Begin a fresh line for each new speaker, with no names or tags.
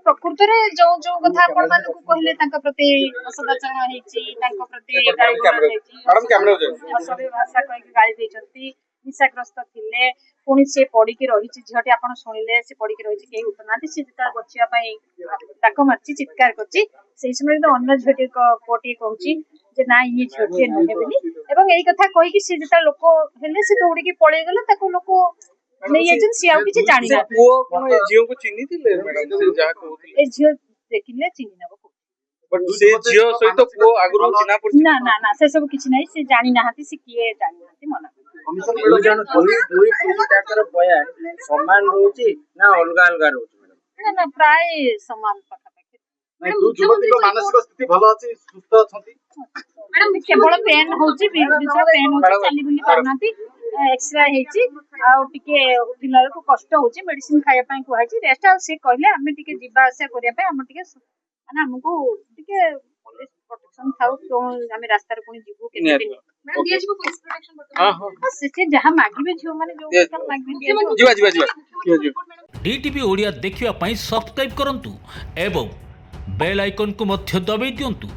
ପ୍ରକୃତରେ ଯୋଉ ଯୋଉ କଥା ଆପଣ ମାନଙ୍କୁ କହିଲେ ତାଙ୍କ ପ୍ରତି ଅସଦାଚରଣ ହେଇଛି, ତାଙ୍କ ପ୍ରତି ଗାଳି ଅସଭ୍ୟ ଭାଷା କହିକି ଗାଳି ଦେଇଛନ୍ତି, ନିଶାଗ୍ରସ୍ତ ଥିଲେ, ପୁଣି ସେ ପଡିକି ରହିଛି, ଝିଅଟି ଆପଣ ଶୁଣିଲେ ସେ ପଡିକି ରହିଛି, କେହି ଉଠୁନାହାନ୍ତି, ସେ ଯେତେବେଳେ ବଚିବା ପାଇଁ ଡାକ ମାରିଛି, ଚିତ୍କାର କରିଛି, ସେଇ ସମୟରେ ତ ଅନ୍ୟ ଝିଅଟି ପୁଅଟିଏ କହୁଛି ଯେ ନା ଇଏ ଝିଅଟିଏ ନୁହେଁ ବୋଲି, ଏବଂ ଏଇ କଥା କହିକି ସେ ଯେତେବେଳେ ଲୋକ ହେଲେ ସେ ଦୌଡିକି ପଳେଇଗଲେ, ତାକୁ ଲୋକ ନେଇଯାଇଛନ୍ତି, ସିଏ ଆଉ କିଛି ଜାଣିନାହାନ୍ତି। ଏ ଝିଅ ଦେଖିଲେ ଚିହ୍ନି ନବ। ନା ନା ନା ସେ ସବୁ କିଛି ନାହିଁ, ସେ ଜାଣିନାହାନ୍ତି, ସେ କିଏ ଜାଣିନାହାନ୍ତି, ମନା ନା ପ୍ରାୟ ସମାନ ପାଖାପାଖି। କେବଳ ପେନ୍ ହଉଛି, ପେନ୍ ହଉଛି, ଚାଲି ବୁଲି ପାରୁନାହାନ୍ତି, ଏକ୍ସରେ ହେଇଛି, ଆଉ ଟିକେ ଉଠିଲା ବେଳକୁ କଷ୍ଟ ହଉଛି, ମେଡିସିନ ଖାଇବା ପାଇଁ କୁହାଯାଇଛି, ରେଷ୍ଟ। ଆଉ ସେ କହିଲେ ଆମେ ଟିକେ ଯିବା ଆସିବା କରିବା ପାଇଁ ଆମର ଟିକେ ମାନେ ଆମକୁ ଟିକେ ପୋଲିସ ପ୍ରୋଟେକ୍ସନ ଥାଉ, ଆମେ ରାସ୍ତାରେ ପୁଣି ଯିବୁ କେତେ ଦିନ, ସେ ଯାହା ମାଗିବେ ଝିଅ ମାନେ ଯୋଉ ମାଗିବେ।
DTV ଓଡ଼ିଆ ଦେଖିବା ପାଇଁ ସବସ୍କ୍ରାଇब କରନ୍ତୁ ଏବଂ ବେଲ୍ ଆଇକନ୍ କୁ ମଧ୍ୟ ଦବାଇ ଦିଅନ୍ତୁ।